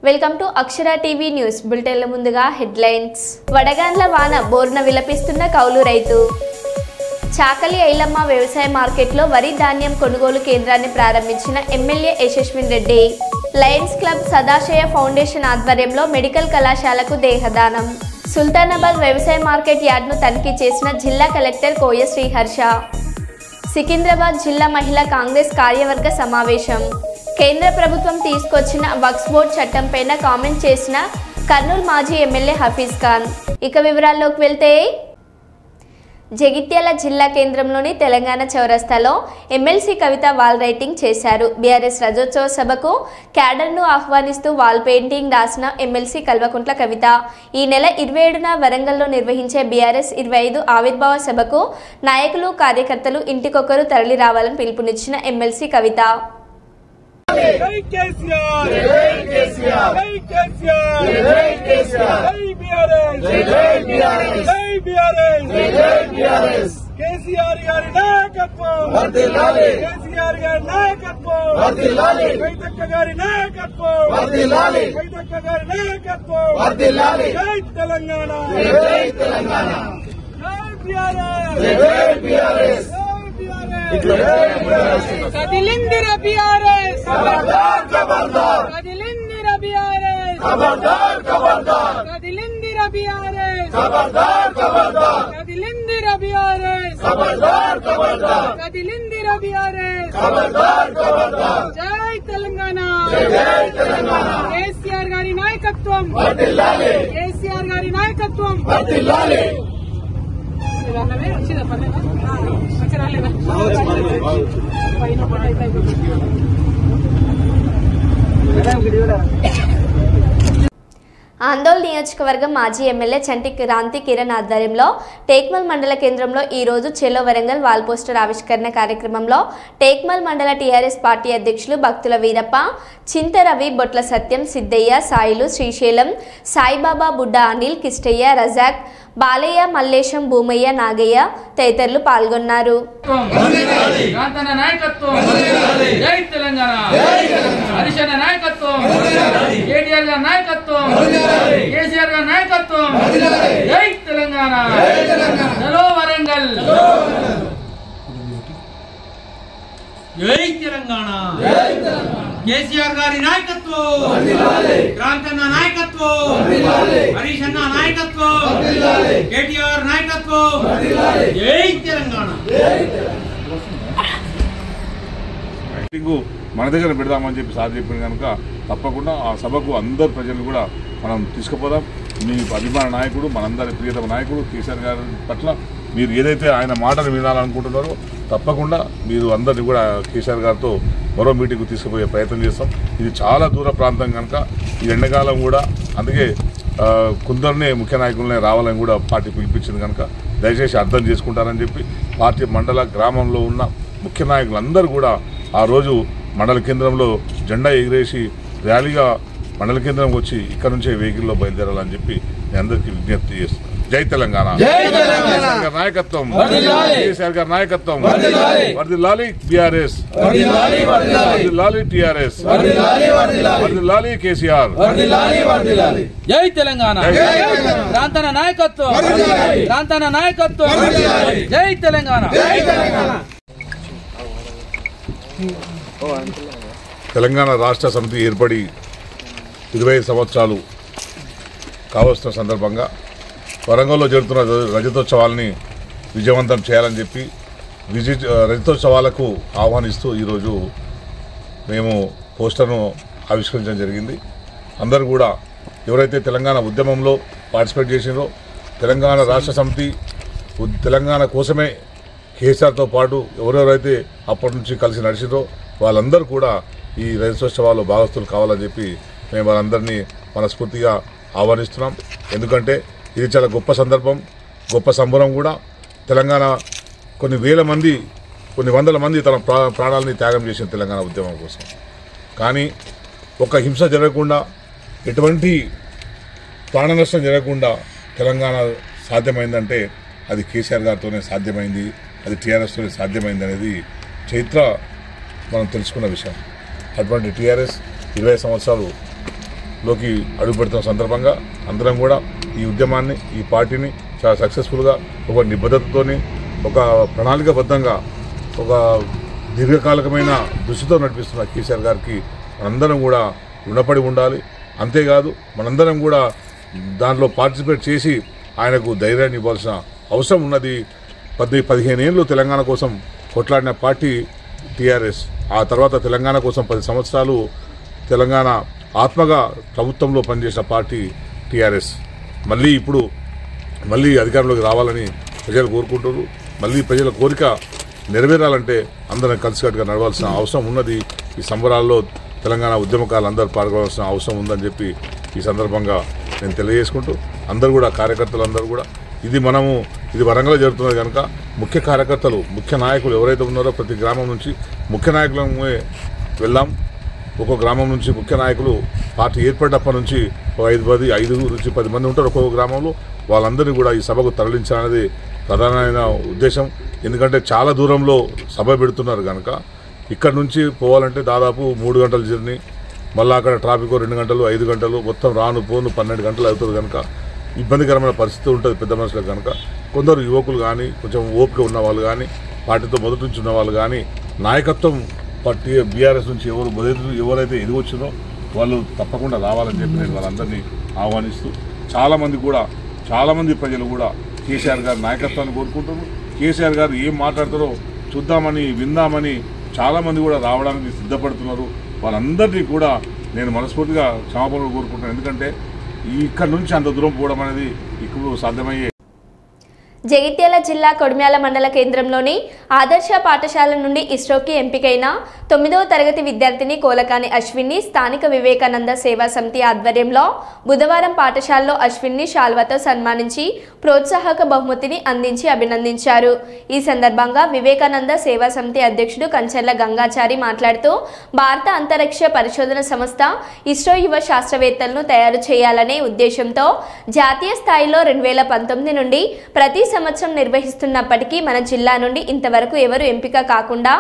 Welcome to Akshara TV news బులెటిన్ల ముందుగా headlines. వడగాండ్ల వాన బోర్న విలపిస్తున్న కౌలు రైతు. చాకలి ఐలమ్మ వ్యవసాయ మార్కెట్లో వరి ధాన్యం కొనుగోలు కేంద్రాన్ని ప్రారంభించిన MLA Yashaswini Reddy. Lions club Sadashaya foundation ఆధ్వర్యంలో మెడికల్ కళాశాలకు దేహదానం. సుల్తానాబాద్ వ్యవసాయ మార్కెట్ యార్డ్ను తనిఖీ చేసిన జిల్లా కలెక్టర్ కోయ శ్రీహర్ష. సికింద్రాబాద్ జిల్లా మహిళా కాంగ్రెస్ కార్యవర్గ సమావేశం. కేంద్ర ప్రభుత్వం తీసుకొచ్చిన వక్ఫ్ బోర్డు చట్టంపైన కామెంట్ చేసిన కర్నూలు మాజీ ఎమ్మెల్యే హఫీజ్ ఖాన్. ఇక వివరాల్లోకి వెళ్తే, జగిత్యాల జిల్లా కేంద్రంలోని తెలంగాణ చౌరస్తాలో ఎమ్మెల్సీ కవిత వాల్ రైటింగ్ చేశారు. బీఆర్ఎస్ రజోత్సవ సభకు క్యాడర్ను ఆహ్వానిస్తూ వాల్ పెయింటింగ్ రాసిన ఎమ్మెల్సీ కల్వకుంట్ల కవిత ఈ నెల 27న వరంగల్లో నిర్వహించే బీఆర్ఎస్ 25 ఆవిర్భావ సభకు నాయకులు కార్యకర్తలు ఇంటికొకరు తరలి రావాలని పిలుపునిచ్చిన ఎమ్మెల్సీ కవిత. జై కేసీఆర్ జై కేసీఆర్ జై కేసీఆర్ జై కేసీఆర్ జై బీఆర్ఎస్ జై బీఆర్ఎస్ జై బీఆర్ఎస్ జై బీఆర్ఎస్ కేసీఆర్ గారి నాయకత్వం వర్ధిల్లాలి. కేసీఆర్ గారి నాయకత్వం వర్ధిల్లాలి. కవితక్క గారి నాయకత్వం వర్ధిల్లాలి. కవితక్క గారి నాయకత్వం వర్ధిల్లాలి. జై తెలంగాణ జై తెలంగాణ జై బీఆర్ఎస్ జై బీఆర్ఎస్ కదిలిందిర బీఆర్ఎస్ ఖబర్దార్ ఖబర్దార్ కదిలిందిర బీఆర్ఎస్ ఖబర్దార్ ఖబర్దార్ కదిలిందిర బీఆర్ఎస్ ఖబర్దార్ ఖబర్దార్ కదిలిందిర బీఆర్ఎస్ ఖబర్దార్ ఖబర్దార్ కదిలిందిర బీఆర్ఎస్ ఖబర్దార్ ఖబర్దార్ జై తెలంగాణ జై తెలంగాణ కేసీఆర్ గారి నాయకత్వం వర్ధిల్లాలి. కేసీఆర్ గారి నాయకత్వం వర్ధిల్లాలి. ఆందోళన నియోజకవర్గం మాజీ ఎమ్మెల్యే చంటి క్రాంతి కిరణ్ ఆధ్వర్యంలో టేక్మల్ మండల కేంద్రంలో ఈ రోజు చెలో వరంగల్ వాల్ పోస్టర్ ఆవిష్కరణ కార్యక్రమంలో టేక్మల్ మండల టీఆర్ఎస్ పార్టీ అధ్యక్షులు భక్తుల వీరప్ప, చింతరవి, బొట్ల సత్యం, సిద్దయ్య, సాయిలు, శ్రీశైలం, సాయిబాబా, బుడ్డ అనిల్, కిష్టయ్య, రజాక్, బాలయ్య, మల్లేశం, భూమయ్య, నాగయ్య తదితరులు పాల్గొన్నారు. జై తెలంగాణ కేసీఆర్ గారి నాయకత్వం, క్రాంతన్న నాయకత్వం, హరీష్ అన్న నాయకత్వం, కేటీఆర్ నాయకత్వం. జై తెలంగాణ. మన దగ్గర పెడదామని చెప్పి సార్ చెప్పిన కనుక తప్పకుండా ఆ సభకు అందరు ప్రజలు కూడా మనం తీసుకుపోదాం. మీ అభిమాన నాయకుడు, మనందరి ప్రియతమ నాయకుడు కేసీఆర్ గారి పట్ల మీరు ఏదైతే ఆయన మాటలు వినాలనుకుంటున్నారో తప్పకుండా మీరు అందరినీ కూడా కేసీఆర్ గారితో మరో మీటింగ్కు తీసుకుపోయే ప్రయత్నం చేస్తాం. ఇది చాలా దూర ప్రాంతం కనుక ఈ ఎండాకాలం కూడా అందుకే కొందరినే ముఖ్య నాయకులనే రావాలని కూడా పార్టీ పిలిపించింది కనుక దయచేసి అర్థం చేసుకుంటారని చెప్పి పార్టీ మండల గ్రామంలో ఉన్న ముఖ్య నాయకులందరూ కూడా ఆ రోజు మండల కేంద్రంలో జెండా ఎగిరేసి ర్యాలీగా మండల కేంద్రంకి వచ్చి ఇక్కడ నుంచే వెహికల్లో బయలుదేరాలని చెప్పి నేను అందరికీ విజ్ఞప్తి చేస్తున్నాను. జై తెలంగాణ నాయకత్వం, కేసీఆర్ గారి నాయకత్వం వర్ధిల్లాలి. బీఆర్ఎస్ వర్ధిల్లాలి, టీఆర్ఎస్ వర్ధిల్లాలి, కేసీఆర్. జై తెలంగాణ. ప్రాంతన నాయకత్వం, ప్రాంతన నాయకత్వం. జై తెలంగాణ. తెలంగాణ రాష్ట్ర సమితి ఏర్పడి 25 సంవత్సరాలు కావస్తున్న సందర్భంగా వరంగల్లో జరుగుతున్న రజతోత్సవాల్ని విజయవంతం చేయాలని చెప్పి రజతోత్సవాలకు ఆహ్వానిస్తూ ఈరోజు మేము పోస్టర్ను ఆవిష్కరించడం జరిగింది. అందరూ కూడా ఎవరైతే తెలంగాణ ఉద్యమంలో పార్టిసిపేట్ చేసినారో, తెలంగాణ రాష్ట్ర సమితి తెలంగాణ కోసమే కేసీఆర్తో పాటు ఎవరెవరైతే అప్పటి నుంచి కలిసి నడిచిందో వాళ్ళందరూ కూడా ఈ రజతోత్సవాల్లో భాగస్తులు కావాలని చెప్పి మేము వాళ్ళందరినీ మనస్ఫూర్తిగా ఆహ్వానిస్తున్నాం. ఎందుకంటే ఇది చాలా గొప్ప సందర్భం, గొప్ప సంబరం కూడా. తెలంగాణ కొన్ని వేల మంది, కొన్ని వందల మంది తన ప్రాణాలని త్యాగం చేసిన తెలంగాణ ఉద్యమం కోసం. కానీ ఒక హింస జరగకుండా, ఎటువంటి ప్రాణ నష్టం జరగకుండా తెలంగాణ సాధ్యమైందంటే అది కేసీఆర్ గారితోనే సాధ్యమైంది, అది టీఆర్ఎస్తోనే సాధ్యమైంది అనేది చరిత్ర మనం తెలుసుకున్న విషయం. అటువంటి టీఆర్ఎస్ 20 సంవత్సరాలు లోకి అడుగుపెడుతున్న సందర్భంగా అందరం కూడా ఈ ఉద్యమాన్ని, ఈ పార్టీని చాలా సక్సెస్ఫుల్గా ఒక నిబద్ధతతోని, ఒక ప్రణాళికాబద్ధంగా, ఒక దీర్ఘకాలికమైన దృష్టితో నడిపిస్తున్న కేసీఆర్ గారికి మనందరం కూడా రుణపడి ఉండాలి. అంతేకాదు మనందరం కూడా దాంట్లో పార్టిసిపేట్ చేసి ఆయనకు ధైర్యాన్ని ఇవ్వాల్సిన అవసరం ఉన్నది. 15 ఏళ్ళు తెలంగాణ కోసం కొట్లాడిన పార్టీ టీఆర్ఎస్. ఆ తర్వాత తెలంగాణ కోసం 10 సంవత్సరాలు తెలంగాణ ఆత్మగా ప్రభుత్వంలో పనిచేసిన పార్టీ టీఆర్ఎస్. మళ్ళీ అధికారంలోకి రావాలని ప్రజలు కోరుకుంటున్నారు. మళ్ళీ ప్రజల కోరిక నెరవేరాలంటే అందరం కలిసికట్టుగా నడవాల్సిన అవసరం ఉన్నది. ఈ సంబరాల్లో తెలంగాణ ఉద్యమకారులు అందరూ పాల్గొనాల్సిన అవసరం ఉందని చెప్పి ఈ సందర్భంగా నేను తెలియజేసుకుంటూ, అందరూ కూడా కార్యకర్తలు అందరూ కూడా ఇది వరంగల్ జరుగుతున్నది కనుక ముఖ్య కార్యకర్తలు, ముఖ్య నాయకులు ఎవరైతే ఉన్నారో ప్రతి గ్రామం నుంచి ముఖ్య నాయకులమే వెళ్దాం. ఒక్కో గ్రామం నుంచి ముఖ్య నాయకులు పార్టీ ఏర్పడినప్పటి నుంచి 5 నుంచి 10 మంది ఉంటారు ఒక్కొక్క గ్రామంలో. వాళ్ళందరినీ కూడా ఈ సభకు తరలించాలనేది ప్రధానమైన ఉద్దేశం. ఎందుకంటే చాలా దూరంలో సభ పెడుతున్నారు కనుక ఇక్కడ నుంచి పోవాలంటే దాదాపు 3 గంటల జర్నీ, మళ్ళీ అక్కడ ట్రాఫిక్ 2 గంటలు 5 గంటలు మొత్తం రాను పోను 12 గంటలు అవుతుంది కనుక ఇబ్బందికరమైన పరిస్థితి ఉంటుంది పెద్ద మనుషులకు కనుక. కొందరు యువకులు కానీ, కొంచెం ఓపిక ఉన్న వాళ్ళు కానీ, పార్టీతో మొదటి నుంచి ఉన్న వాళ్ళు కానీ, నాయకత్వం పార్టీ బీఆర్ఎస్ నుంచి ఎవరైతే ఎదిగొచ్చిందో వాళ్ళు తప్పకుండా రావాలని చెప్పి నేను వాళ్ళందరినీ ఆహ్వానిస్తూ, చాలామంది ప్రజలు కూడా కేసీఆర్ గారి నాయకత్వాన్ని కోరుకుంటున్నారు. కేసీఆర్ గారు ఏం మాట్లాడతారో చూద్దామని, విందామని చాలామంది కూడా రావడానికి సిద్ధపడుతున్నారు. వాళ్ళందరినీ కూడా నేను మనస్ఫూర్తిగా క్షమాపణలు కోరుకుంటున్నాను. ఎందుకంటే ఇక్కడ నుంచి అంత దూరం పోవడం అనేది ఇప్పుడు సాధ్యమయ్యే. జగిత్యాల జిల్లా కొడిమ్యాల మండల కేంద్రంలోని ఆదర్శ పాఠశాల నుండి ఇస్రోకి ఎంపికైన 9వ తరగతి విద్యార్థిని కోలకాని అశ్విన్ని స్థానిక వివేకానంద సేవా సమితి ఆధ్వర్యంలో బుధవారం పాఠశాలలో అశ్విన్ని శాల్వాతో సన్మానించి ప్రోత్సాహక బహుమతిని అందించి అభినందించారు. ఈ సందర్భంగా వివేకానంద సేవా సమితి అధ్యక్షుడు కంచర్ల గంగాచారి మాట్లాడుతూ, భారత అంతరిక్ష పరిశోధన సంస్థ ఇస్రో యువ శాస్త్రవేత్తలను తయారు చేయాలనే ఉద్దేశంతో జాతీయ స్థాయిలో 2019 నుండి ప్రతి సంవత్సరం నిర్వహిస్తున్నప్పటికీ మన జిల్లా నుండి ఇంతవరకు ఎవరు ఎంపిక కాకుండా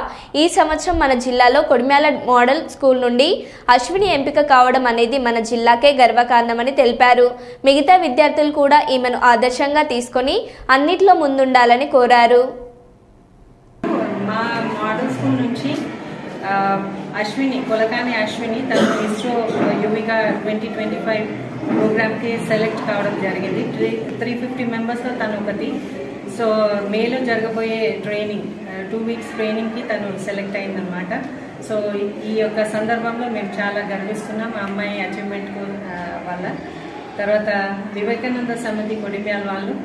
ఈ సంవత్సరం మన జిల్లాలో కొడిమ్యాల మోడల్ స్కూల్ నుండి అశ్విని ఎంపిక కావడం అనేది మన జిల్లాకే గర్వకారణమని తెలిపారు. మిగతా విద్యార్థులు కూడా ఈమెను ఆదర్శంగా తీసుకొని అన్నిట్లో ముందుండాలని కోరారు. మా మోడల్ స్కూల్ నుంచి అశ్విని కొలకాని అశ్విని తను ఇస్రో యువికా 2025 ప్రోగ్రామ్కి సెలెక్ట్ కావడం జరిగింది. 350 మెంబర్స్లో తను ఒకటి. సో మేలో జరగబోయే ట్రైనింగ్ 2 వీక్స్ ట్రైనింగ్కి తను సెలెక్ట్ అయిందనమాట. సో ఈ యొక్క సందర్భంలో మేము చాలా గర్విస్తున్నాం మా అమ్మాయి అచీవ్మెంట్కు వల్ల. తర్వాత వివేకానంద సమితి కొడిమ్యాల వాళ్ళు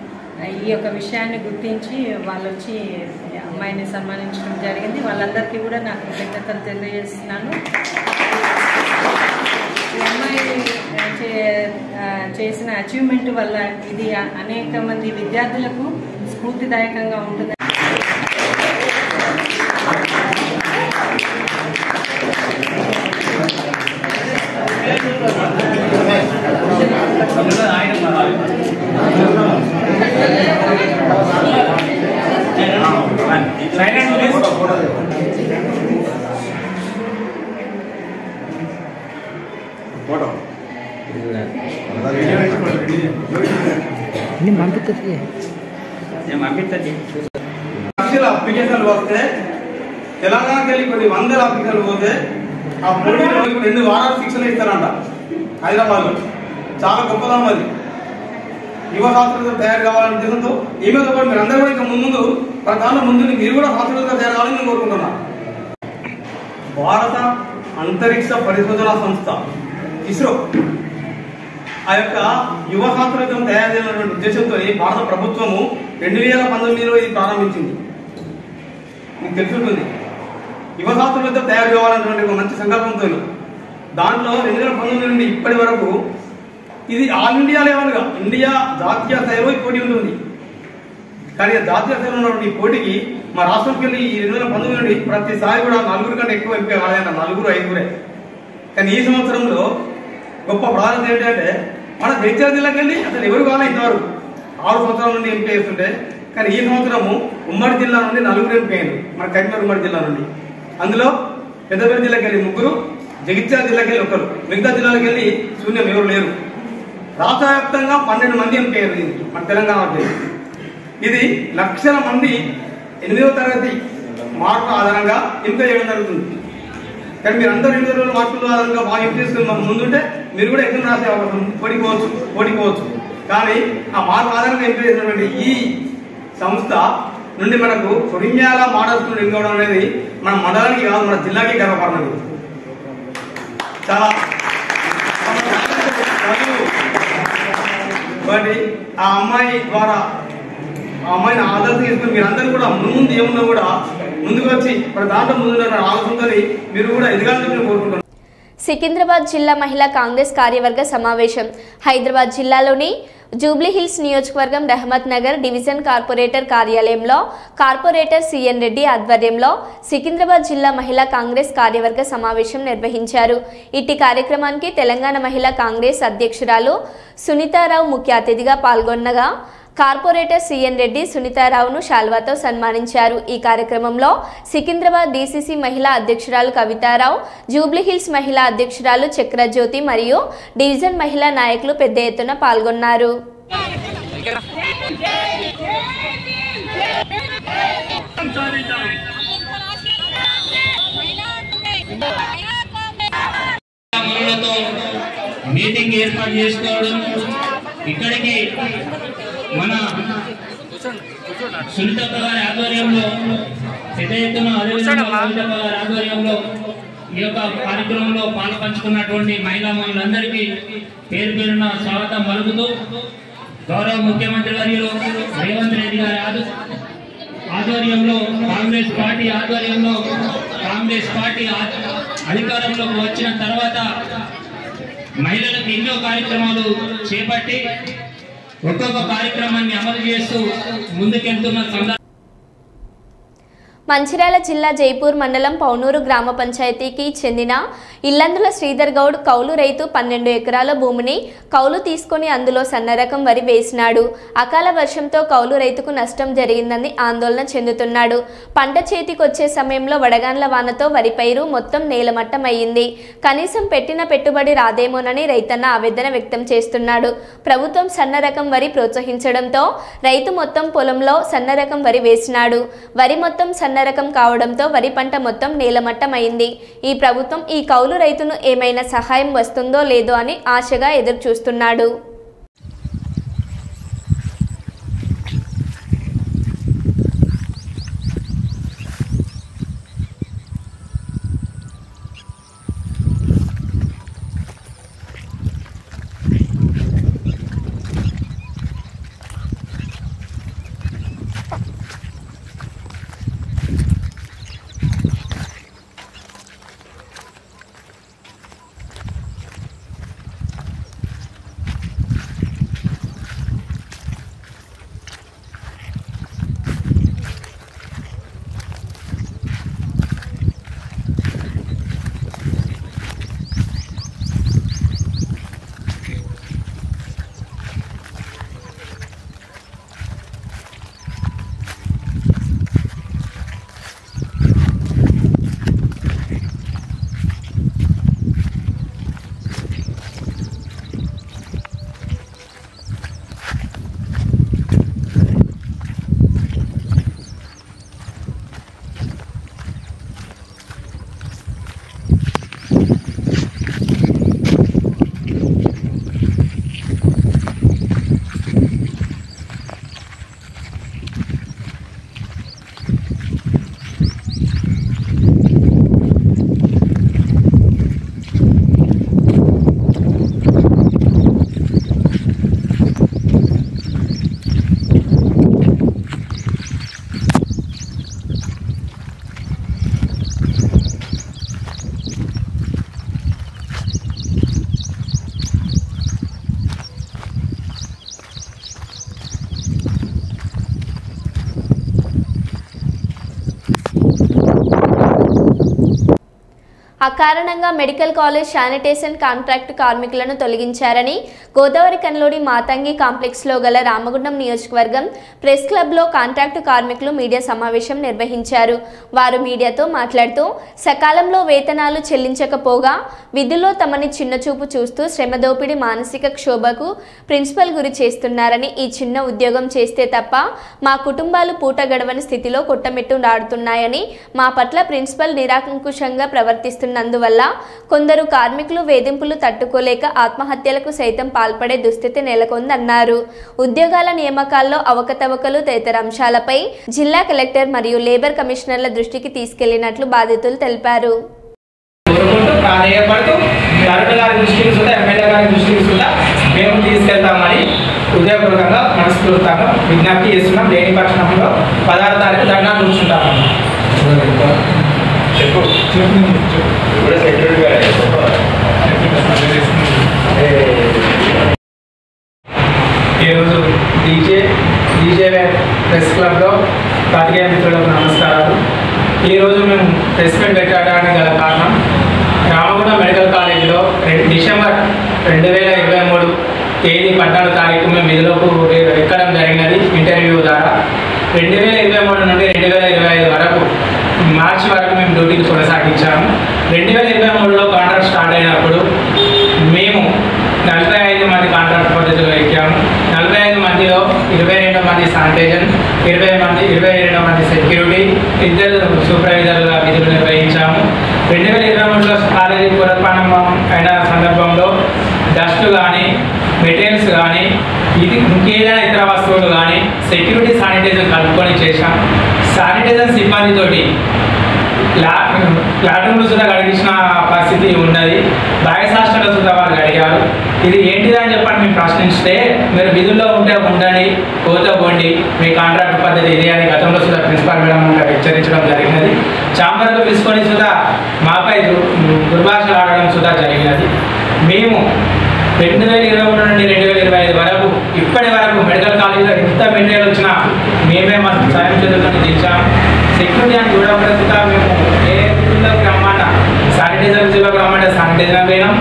ఈ యొక్క విషయాన్ని గుర్తించి వాళ్ళు వచ్చి అమ్మాయిని సన్మానించడం జరిగింది. వాళ్ళందరికీ కూడా నాకు కృతజ్ఞతలు తెలియజేస్తున్నాను. ఈ అమ్మాయి చేసిన అచీవ్మెంట్ వల్ల ఇది అనేక మంది విద్యార్థులకు స్ఫూర్తిదాయకంగా ఉంటుంది. అప్లికేషన్లు వస్తే తెలంగాణకి వెళ్ళి కొన్ని 100 అప్లికేషన్లు పోతే ఆ 2 వారాలు శిక్షణ ఇస్తారంట హైదరాబాద్ లో. చాలా గొప్పదనం అది. యువ శాస్త్రవేత్త తయారు కావాలనే ఉద్దేశంతో ఈమెతో పాటు మీరు అందరూ కూడా ఇంకా ముందు ప్రధాన ముందు మీరు కూడా శాస్త్రవేత్త తయారు కావాలని నేను కోరుకుంటున్నా. భారత అంతరిక్ష పరిశోధన సంస్థ ఇస్రో ఆ యొక్క యువ శాస్త్రవేత్తను తయారు చేయాలనే ఉద్దేశంతో భారత ప్రభుత్వము 2019లో ఇది ప్రారంభించింది. మీకు తెలుసుంటుంది. యువ శాస్త్రవేత్త తయారు కావాలన్నటువంటి ఒక మంచి సంకల్పంతో దాంట్లో 2019 నుండి ఇప్పటి వరకు ఇది ఆల్ ఇండియా లెవెల్గా ఇండియా జాతీయ స్థాయిలో ఈ పోటీ ఉంటుంది. కానీ జాతీయ స్థాయిలో ఉన్నటువంటి పోటీకి మా రాష్ట్రంకి వెళ్ళి ఈ 2019 నుండి ప్రతిసారి కూడా 4 కంటే ఎక్కువ ఎంపిక కాలేదన్న 4-5. కానీ ఈ సంవత్సరంలో గొప్ప ప్రాధాన్యత ఏంటంటే మన జగిత్యాల జిల్లాకి వెళ్ళి అసలు ఎవరు కావాలి ఇంతవరకు 6 సంవత్సరాల నుండి ఎంపిక చేస్తుంటే, కానీ ఈ సంవత్సరము ఉమ్మడి జిల్లా నుండి 4 ఎంపిక అయ్యారు. మన కరీంనగర్ ఉమ్మడి జిల్లా నుండి. అందులో పెద్దపల్లి జిల్లాకి వెళ్ళి 3, జగిత్యాల జిల్లాకి వెళ్ళి ఒకరు, మిగతా జిల్లాలకు వెళ్ళి శూన్యం ఎవరు లేరు. రాష్ట్ర వ్యాప్తంగా 12 మంది ఎంపీ అయ్యారు మన తెలంగాణ. ఇది లక్షల మంది 8వ తరగతి మార్కుల ఆధారంగా ఎంపిక చేయడం జరుగుతుంది. కానీ మీరు అందరూ 8 రోజుల మార్కుల ఆధారంగా బాగా ఎంపిక చేసుకుని మన ముందుంటే మీరు కూడా ఎగ్జామ్ రాసే అవకాశం ఓడిపోవచ్చు. కానీ ఆ మార్కు ఆధారంగా ఎంపిక చేసినటువంటి ఈ సంస్థ నుండి మనకు కొరింగ్యాల మోడల్ స్కూల్ ఎన్నుకోవడం అనేది మన మండలానికి కాదు, మన జిల్లాకి గర్వకారణం. చాలా కాబట్టి ఆ అమ్మాయి ద్వారా ఆ అమ్మాయిని ఆదర్శం చేసుకుని మీరందరూ కూడా ముందు ఏమున్నా కూడా ముందుకు వచ్చి దాంట్లో ముందు ఆలోచనతో మీరు కూడా ఎదగాలని కోరుకుంటున్నాను. సికింద్రాబాద్ జిల్లా మహిళా కాంగ్రెస్ కార్యవర్గ సమావేశం హైదరాబాద్ జిల్లాలోని జూబ్లీహిల్స్ నియోజకవర్గం రహమత్ నగర్ డివిజన్ కార్పొరేటర్ కార్యాలయంలో కార్పొరేటర్ సిఎన్ రెడ్డి ఆధ్వర్యంలో సికింద్రాబాద్ జిల్లా మహిళా కాంగ్రెస్ కార్యవర్గ సమావేశం నిర్వహించారు. ఇట్టి కార్యక్రమానికి తెలంగాణ మహిళా కాంగ్రెస్ అధ్యక్షురాలు సునీతారావు ముఖ్య అతిథిగా పాల్గొనగా కార్పొరేటర్ సిఎన్ రెడ్డి సునీతారావును శాల్వాతో సన్మానించారు. ఈ కార్యక్రమంలో సికింద్రాబాద్ డీసీసీ మహిళా అధ్యక్షురాలు కవితారావు, జూబ్లీహిల్స్ మహిళా అధ్యక్షురాలు చక్రజ్యోతి మరియు డివిజన్ మహిళా నాయకులు పెద్ద ఎత్తున పాల్గొన్నారు. మీటింగ్ ఏర్పాటు చేసుకోవడం, ఇక్కడికి మన సునీతక్క గారి ఆధ్వర్యంలో పెద్ద ఎత్తున ఆధ్వర్యంలో ఈ యొక్క కార్యక్రమంలో పాల్పంచుకున్నటువంటి మహిళలందరికీ పేరు పేరున స్వాగతం పలుకుతూ గౌరవ ముఖ్యమంత్రి వర్యులు రేవంత్ రెడ్డి గారి ఆధ్వర్యంలో కాంగ్రెస్ పార్టీ అధికారంలోకి వచ్చిన తర్వాత మహిళలకు ఎన్నో కార్యక్రమాలు చేపట్టి ఒక్కొక్క కార్యక్రమాన్ని అమలు చేస్తూ ముందుకెళ్తున్న సందర్భంగా మంచిర్యాల జిల్లా జైపూర్ మండలం పౌనూరు గ్రామ పంచాయతీకి చెందిన ఇల్లందుల శ్రీధర్ గౌడ్ కౌలు రైతు 12 ఎకరాల భూమిని కౌలు తీసుకుని అందులో సన్నరకం వరి వేసినాడు. అకాల వర్షంతో కౌలు రైతుకు నష్టం జరిగిందని ఆందోళన చెందుతున్నాడు. పంట చేతికొచ్చే సమయంలో వడగాన్ల వానతో వరి పైరు మొత్తం నేలమట్టమయ్యింది. కనీసం పెట్టిన పెట్టుబడి రాదేమోనని రైతన్న ఆవేదన వ్యక్తం చేస్తున్నాడు. ప్రభుత్వం సన్నరకం వరి ప్రోత్సహించడంతో రైతు మొత్తం పొలంలో సన్నరకం వరి వేసినాడు. వరి మొత్తం సన్నరకం కావడంతో వరి పంట మొత్తం నేలమట్టమైంది. ఈ ప్రభుత్వం ఈ కౌలు రైతును ఏమైనా సహాయం వస్తుందో లేదో అని ఆశగా ఎదురు చూస్తున్నాడు. అకారణంగా మెడికల్ కాలేజ్ శానిటేషన్ కాంట్రాక్టు కార్మికులను తొలగించారని గోదావరి కన్లోడి మాతంగి కాంప్లెక్స్లో గల రామగుండం నియోజకవర్గం ప్రెస్ క్లబ్లో కాంట్రాక్టు కార్మికులు మీడియా సమావేశం నిర్వహించారు. వారు మీడియాతో మాట్లాడుతూ సకాలంలో వేతనాలు చెల్లించకపోగా విధుల్లో తమని చిన్నచూపు చూస్తూ శ్రమదోపిడి మానసిక క్షోభకు ప్రిన్సిపల్ గురి చేస్తున్నారని, ఈ చిన్న ఉద్యోగం చేస్తే తప్ప మా కుటుంబాలు పూట గడవని స్థితిలో కొట్టమిట్టులాడుతున్నాయని, మా పట్ల ప్రిన్సిపల్ నిరాంకుశంగా ప్రవర్తిస్తున్నారు. న్నందువల్ల కొందరు కార్మికులు వేధింపులు తట్టుకోలేక ఆత్మహత్యలకు సైతం పాల్పడే దుస్థితి నెలకొందన్నారు. ఉద్యోగాల నియామకాల్లో అవకతవకలు తదితర అంశాలపై జిల్లా కలెక్టర్ మరియు లేబర్ కమిషనర్ల దృష్టికి తీసుకెళ్లినట్లు బాధితులు తెలిపారు. మేము తీసుకెళ్తామని ఉదయపూర్వకంగా మనస్ఫూర్తిగా విజ్ఞప్తి చేస్తున్నాం. లేని పక్షంలో 16వ తారీఖు ధర్నా కూర్చుంటాము. ఈరోజు డీజే ప్రెస్ క్లబ్లో పాత్రికేయ మిత్రులకు నమస్కారాలు. ఈరోజు మేము ప్రెస్ మీట్ పెట్టడానికి గల కారణం, రామగుండం మెడికల్ కాలేజీలో డిసెంబర్ 2023 తేదీ 14వ తారీఖు మేము విధులకు ఎక్కడం జరిగినది. ఇంటర్వ్యూ ద్వారా 2023 నుండి 2025 వరకు మార్చి వరకు మేము డ్యూటీని కొనసాగించాము. 2023లో కాంట్రాక్ట్ స్టార్ట్ అయినప్పుడు మేము 45 మంది కాంట్రాక్ట్ పద్ధతిలో ఎక్కాము. 45 మందిలో 22 మంది శానిటేషన్, 22 మంది సెక్యూరిటీ, 2 సూపర్వైజర్ల విధులు నిర్వహించాము. 2023లో కాలేజీ పునర్ప్రారంభం అయిన సందర్భంలో డస్ట్ కానీ, మెటీరియల్స్ కానీ, ఇంకేదైనా ఇతర వస్తువులు కానీ సెక్యూరిటీ శానిటైజర్ కలుపుకొని చేశాం. శానిటైజర్ సిబ్బందితోటి లాట్రూమ్లు సుధా గడిగించిన పరిస్థితి ఉన్నది. బాయ్స్ హాస్టల్లో సుధా వాళ్ళు అడిగారు. ఇది ఏంటిదని చెప్పని మేము ప్రశ్నిస్తే, మీరు విధుల్లో ఉంటే ఉండండి, పోతే పోండి, మీ కాంట్రాక్ట్ పద్ధతి ఇదే అని గతంలో సుధా ప్రిన్సిపాల్ మేడం హెచ్చరించడం జరిగినది. ఛాంబర్కు తీసుకొని సుధా మాపై దుర్భాషలు ఆడడం సుధా జరిగినది. మేము 2023 నుండి 2025 వరకు ఇప్పటి వరకు మెడికల్ కాలేజీలో ఎంత మెటీరియల్ వచ్చినా మేమే మా సాయం చదువుకొని తెచ్చాము. సెక్యూరిటీ అని చూడకుండా మేము ఏ విధుల్లోకి రమ్మన్నా, శానిటైజర్ విధుల్లోకి రమ్మంటే శానిటైజర్ పోయినాం,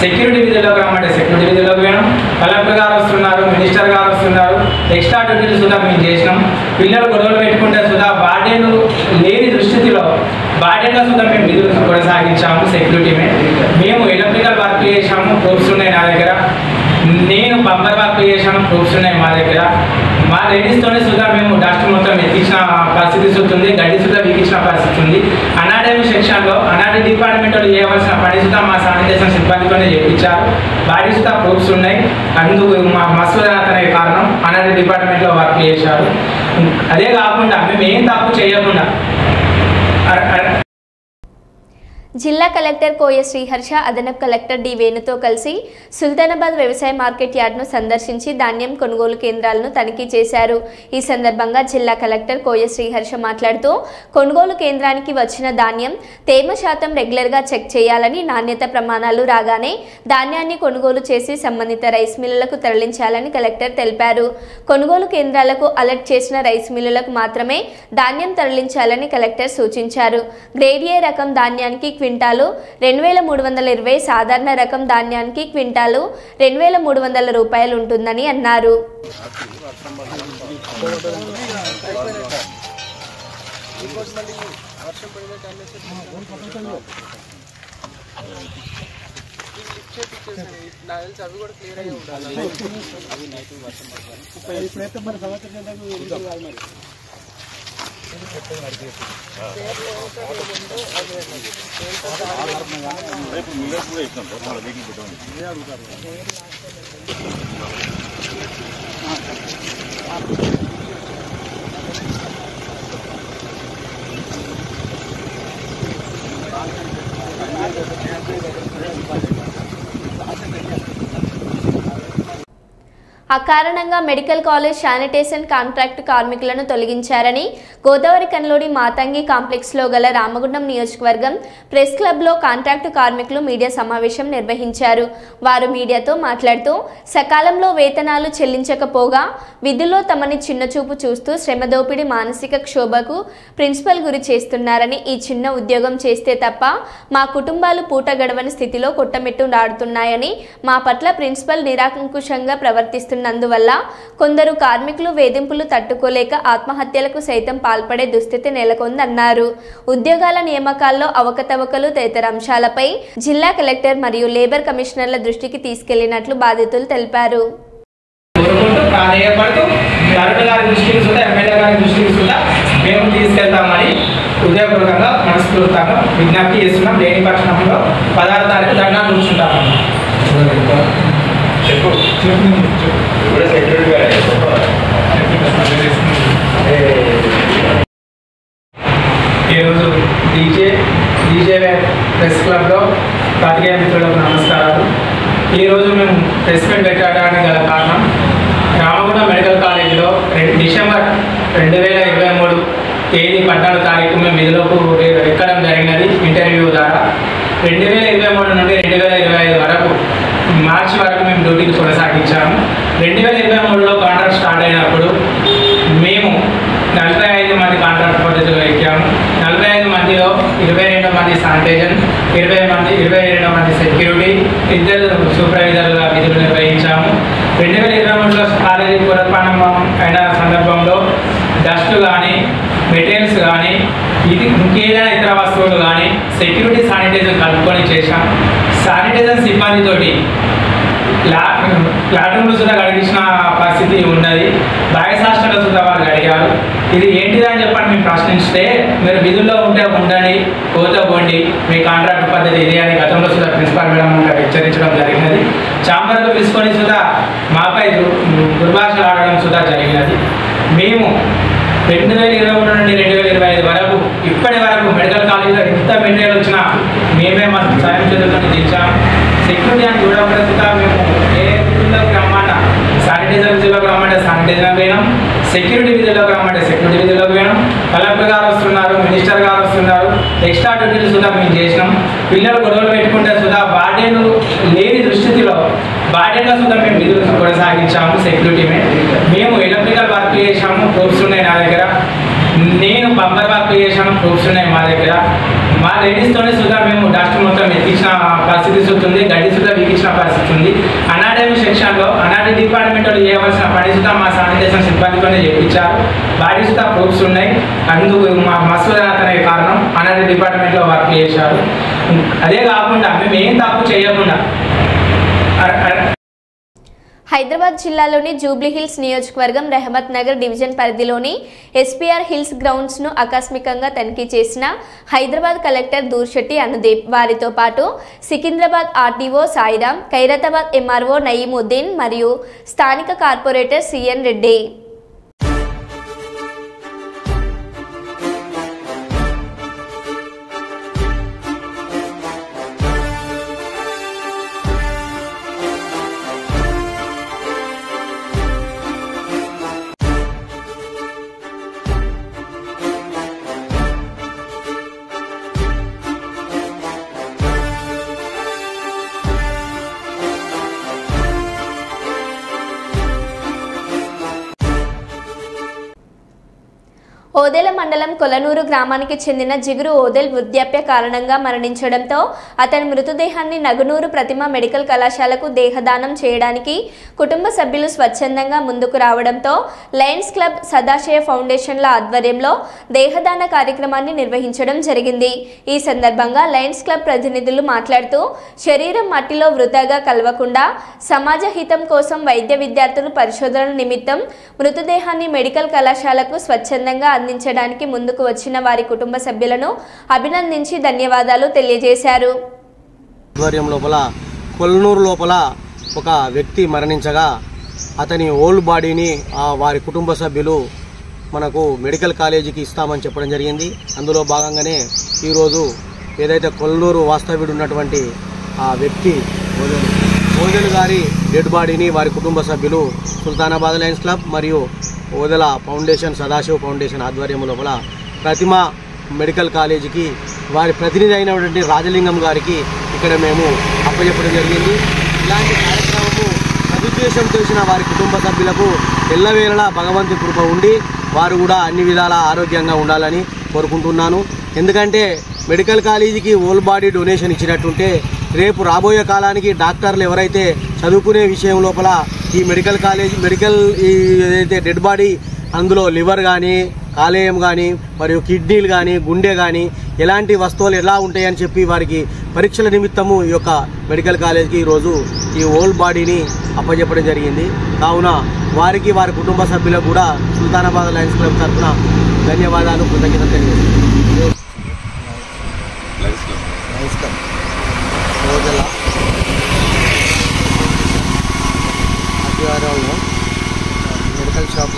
సెక్యూరిటీ విధుల్లోకి రమ్మంటే సెక్యూరిటీ విధుల్లోకి పోయినాం. కలెక్టర్ గారు వస్తున్నారు, మినిస్టర్ గారు వస్తున్నారు, ఎక్స్ట్రా డ్యూటీలు సుధా మేము చేసినాం. పిల్లలు గొడవలు పెట్టుకుంటే సుధా బాడీలు లేని దృష్టిలో బాడీలో సుధా మేము విధులు కొనసాగించాము. సెక్యూరిటీమే మేము ఎలక్ట్రికల్ వర్క్ చేసాము, ప్రూఫ్స్ ఉన్నాయి నా దగ్గర. నేను బంపర్ వర్క్ చేసాను, ప్రూఫ్స్ ఉన్నాయి మా దగ్గర. మా లేడీస్తోనే సుధా మేము డస్ట్ మొత్తం ఎత్తించిన పరిస్థితి ఉంది, గడ్డి సుధా వీగించిన పరిస్థితి ఉంది. అనాటమీ సెక్షన్లో అనాటమీ డిపార్ట్మెంట్లో చేయవలసిన పని సుధా మా శానిటేషన్ సిబ్బందితోనే చేయించారు. బాడీ సుధా ప్రూఫ్స్ ఉన్నాయి. అందుకు మా మసూద్ అతనే కారణం. అనాటమీ డిపార్ట్మెంట్లో వర్క్ చేశారు. అదే కాకుండా మేము ఏం తప్పు చేయకుండా జిల్లా కలెక్టర్ కోయ శ్రీహర్ష అదనపు కలెక్టర్ డి వేణుతో కలిసి సుల్తానాబాద్ వ్యవసాయ మార్కెట్ యార్డ్ను సందర్శించి ధాన్యం కొనుగోలు కేంద్రాలను తనిఖీ చేశారు. ఈ సందర్భంగా జిల్లా కలెక్టర్ కోయ శ్రీహర్ష మాట్లాడుతూ కొనుగోలు కేంద్రానికి వచ్చిన ధాన్యం తేమ శాతం రెగ్యులర్గా చెక్ చేయాలని, నాణ్యత ప్రమాణాలు రాగానే ధాన్యాన్ని కొనుగోలు చేసి సంబంధిత రైస్ మిల్లులకు తరలించాలని కలెక్టర్ తెలిపారు. కొనుగోలు కేంద్రాలకు అలర్ట్ చేసిన రైస్ మిల్లులకు మాత్రమే ధాన్యం తరలించాలని కలెక్టర్ సూచించారు. గ్రేడ్ ఏ రకం ధాన్యానికి క్వింటాలు 2320, సాధారణ రకం ధాన్యానికి క్వింటాలు 2300 రూపాయలు ఉంటుందని అన్నారు. అకారణంగా మెడికల్ కాలేజ్ శానిటేషన్ కాంట్రాక్టు కార్మికులను తొలగించారని గోదావరి కన్లోని మాతంగి కాంప్లెక్స్లో గల రామగుండం నియోజకవర్గం ప్రెస్ క్లబ్లో కాంట్రాక్టు కార్మికులు మీడియా సమావేశం నిర్వహించారు. వారు మీడియాతో మాట్లాడుతూ సకాలంలో వేతనాలు చెల్లించకపోగా విధుల్లో తమని చిన్నచూపు చూస్తూ శ్రమదోపిడి మానసిక క్షోభకు ప్రిన్సిపల్ గురి చేస్తున్నారని, ఈ చిన్న ఉద్యోగం చేస్తే తప్ప మా కుటుంబాలు పూట గడవని స్థితిలో కొట్టమెట్టులాడుతున్నాయని, మా పట్ల ప్రిన్సిపల్ నిరాంకుశంగా ప్రవర్తిస్తున్నారు. న్నందువల్ల కొందరు కార్మికులు వేధింపులు తట్టుకోలేక ఆత్మహత్యలకు సైతం పాల్పడే దుస్థితి నెలకొందన్నారు. ఉద్యోగాల నియామకాల్లో అవకతవకలు తదితర అంశాలపై జిల్లా కలెక్టర్ మరియు లేబర్ కమిషనర్ల దృష్టికి తీసుకెళ్లినట్లు బాధితులు తెలిపారు. మేము తీసుకెళ్తామని ఉదయపూర్వకంగా మనస్ఫూర్తిగా విజ్ఞప్తి చేస్తున్నాం. లేని పక్షణంలో 16వ తారీఖు ధర్నా కూర్చుంటాము. ఈరోజు డీజే ప్రెస్ క్లబ్లో పాత్రికేయ మిత్రులకు నమస్కారాలు. ఈరోజు మేము ప్రెస్ మీట్ పెట్టడానికి గల కారణం, రామగుండం మెడికల్ కాలేజీలో డిసెంబర్ 2023 తేదీ 14వ తారీఖు మేము విధులకు ఎక్కడం జరిగినది. ఇంటర్వ్యూ ద్వారా 2023 నుండి 2025 వరకు మార్చి వరకు మేము డ్యూటీకి కొనసాగించాము. 2023లో కాంట్రాక్ట్ స్టార్ట్ అయినప్పుడు మేము 45 మంది కాంట్రాక్ట్ పద్ధతిలో ఎక్కాము. 45 మందిలో 22 మంది శానిటేషన్, 22 మంది సెక్యూరిటీ, 2 సూపర్వైజర్గా విధులు నిర్వహించాము. 2023లో కాలేజీ పునర్ప్రారంభం అయిన సందర్భంలో డస్ట్ కానీ, మెటీరియల్స్ కానీ, ఇంకేదైనా ఇతర వస్తువులు కానీ సెక్యూరిటీ శానిటైజర్ కలుపుకొని చేశాం. శానిటైజర్ సిబ్బందితోటి ప్లాట్రూమ్లు సుధా గడిగించిన పరిస్థితి ఉన్నది. బాయ్స్ హాస్టల్లో సుధా వాళ్ళు అడిగారు. ఇది ఏంటిదని చెప్పండి మేము ప్రశ్నిస్తే, మీరు విధుల్లో ఉంటే ఉండండి, పోతే పోండి, మీ కాంట్రాక్ట్ పద్ధతి ఇది అని గతంలో సుధా ప్రిన్సిపాల్ మేడం హెచ్చరించడం జరిగినది. ఛాంబర్లో తీసుకొని సుధా మాపై దుర్భాషలు ఆడడం సుధా జరిగినది. మేము 2023 నుండి 2025 వరకు ఇప్పటి వరకు మెడికల్ కాలేజీలో ఎంత మెటీరియల్ వచ్చినా మేమే మా సాయం చేతులతో దించాము. సెక్యూరిటీ అని చూడకుండా మేము ఏ విధుల్లోకి రమ్మంటే శానిటైజర్ విధుల్లోకి రమ్మంటే శానిటైజర్ పోయినాం, సెక్యూరిటీ విధుల్లోకి రమ్మంటే సెక్యూరిటీ విధుల్లోకి పోయినాం. కలెక్టర్ గారు వస్తున్నారు, మినిస్టర్ గారు వస్తున్నారు, ఎక్స్ట్రా డ్యూటీలు సుధా మేము చేసినాం. పిల్లలు గొడవలు పెట్టుకుంటే సుధా వార్డెన్ లేని దృష్టిలో వార్డెన్గా సుధా మేము విధులు కొనసాగించాము. సెక్యూరిటీమే మేము ఎలక్ట్రికల్ వర్క్ చేసాము, ప్రూఫ్స్ ఉన్నాయి నా దగ్గర. నేను బంబర్ వర్క్ చేసాను, ప్రూఫ్స్ ఉన్నాయి మా దగ్గర. మా లేడీస్తోనే సుధా మేము డస్ట్ మొత్తం ఎక్కించిన పరిస్థితి ఉంది, గడ్డి సుధా వీకించిన పరిస్థితి ఉంది. అనాడమీ సెక్షన్లో అనాడమీ డిపార్ట్మెంట్లో చేయవలసిన పని సుధా మా శానిటేషన్ సిబ్బందితోనే చేయించారు. వాటి సుధా ప్రూఫ్స్ ఉన్నాయి. అందుకు మా మసూదనే కారణం అనాడమీ డిపార్ట్మెంట్లో వర్క్ చేశారు. అదే కాకుండా మేము ఏం తప్పు చేయకుండా హైదరాబాద్ జిల్లాలోని జూబ్లీహిల్స్ నియోజకవర్గం రెహమత్ నగర్ డివిజన్ పరిధిలోని ఎస్పీఆర్ హిల్స్ గ్రౌండ్స్ను ఆకస్మికంగా తనిఖీ చేసిన హైదరాబాద్ కలెక్టర్ దూర్శెట్టి అనుదీప్, వారితో పాటు సికింద్రాబాద్ ఆర్టీఓ సాయిరాం, ఖైరతాబాద్ ఎంఆర్ఓ నయీముద్దీన్ మరియు స్థానిక కార్పొరేటర్ సిఎన్ రెడ్డి. ఓదెల మండలం కొలనూరు గ్రామానికి చెందిన జిగురు ఓదెల్ వృద్ధాప్య కారణంగా మరణించడంతో అతని మృతదేహాన్ని నగునూరు ప్రతిమ మెడికల్ కళాశాలకు దేహదానం చేయడానికి కుటుంబ సభ్యులు స్వచ్ఛందంగా ముందుకు రావడంతో లయన్స్ క్లబ్ సదాశయ ఫౌండేషన్ల ఆధ్వర్యంలో దేహదాన కార్యక్రమాన్ని నిర్వహించడం జరిగింది. ఈ సందర్భంగా లయన్స్ క్లబ్ ప్రతినిధులు మాట్లాడుతూ శరీరం మట్టిలో వృధాగా కలవకుండా సమాజ హితం కోసం వైద్య విద్యార్థులు పరిశోధనల నిమిత్తం మృతదేహాన్ని మెడికల్ కళాశాలకు స్వచ్ఛందంగా అందించడానికి ముందుకు వచ్చిన వారి కుటుంబ సభ్యులను అభినందించి ధన్యవాదాలు తెలియజేశారు. ఆధ్వర్యం లోపల కొల్నూరు లోపల ఒక వ్యక్తి మరణించగా అతని ఓల్డ్ బాడీని వారి కుటుంబ సభ్యులు మనకు మెడికల్ కాలేజీకి ఇస్తామని చెప్పడం జరిగింది. అందులో భాగంగానే ఈరోజు ఏదైతే కొల్నూరు వాస్తవ్యుడు ఉన్నటువంటి ఆ వ్యక్తి ఓదెలు గారి డెడ్ బాడీని వారి కుటుంబ సభ్యులు సుల్తానాబాద్ లయన్స్ క్లబ్ మరియు ఓదెల ఫౌండేషన్ సదాశివ ఫౌండేషన్ ఆధ్వర్యం లోపల ప్రతిమ మెడికల్ కాలేజీకి వారి ప్రతినిధి అయినటువంటి రాజలింగం గారికి ఇక్కడ మేము అప్పచెప్పడం జరిగింది. ఇలాంటి కార్యక్రమము సదుద్దేశం తెలిసిన వారి కుటుంబ సభ్యులకు ఎల్లవేళలా భగవంతు కృప ఉండి వారు కూడా అన్ని విధాలా ఆరోగ్యంగా ఉండాలని కోరుకుంటున్నాను. ఎందుకంటే మెడికల్ కాలేజీకి హోల్ బాడీ డొనేషన్ ఇచ్చినట్టుంటే రేపు రాబోయే కాలానికి డాక్టర్లు ఎవరైతే చదువుకునే విషయం లోపల ఈ మెడికల్ ఏదైతే డెడ్ బాడీ అందులో లివర్ కానీ కాలేయం కానీ మరియు కిడ్నీలు కానీ గుండె కానీ ఎలాంటి వస్తువులు ఎలా ఉంటాయని చెప్పి వారికి పరీక్షల నిమిత్తము ఈ యొక్క మెడికల్ కాలేజీకి ఈరోజు ఈ హోల్ బాడీని అప్పచెప్పడం జరిగింది. కావున వారికి వారి కుటుంబ సభ్యులకు కూడా సుల్తానాబాద్ లయన్స్ క్లబ్ తరఫున ధన్యవాదాలు, కృతజ్ఞతలు తెలియజేస్తున్నాను. ఆధ్వర్యంలో మెడికల్ షాప్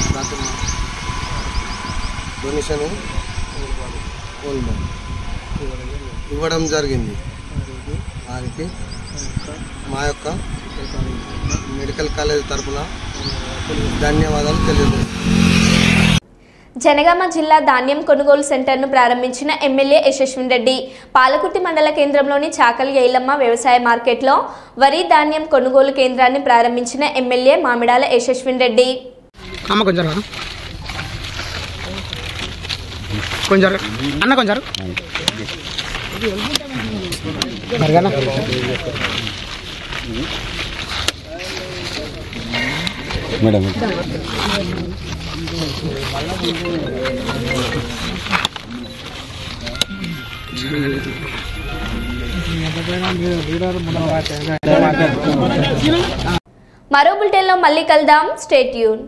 డొనేషన్ ఇవ్వడం జరిగింది. వారికి మా యొక్క మెడికల్ కాలేజ్ తరఫున ధన్యవాదాలు తెలియజేస్తున్నాను. జనగామ జిల్లా ధాన్యం కొనుగోలు సెంటర్ను ప్రారంభించిన ఎమ్మెల్యే యశస్విన్ రెడ్డి పాలకుర్తి మండల కేంద్రంలోని చాకలి ఐలమ్మ వ్యవసాయ మార్కెట్లో వరి ధాన్యం కొనుగోలు కేంద్రాన్ని ప్రారంభించిన ఎమ్మెల్యే మామిడాల యశస్విన్ రెడ్డి. మరో బులెటిన్లో మళ్ళీ కలుద్దాం. Stay tune.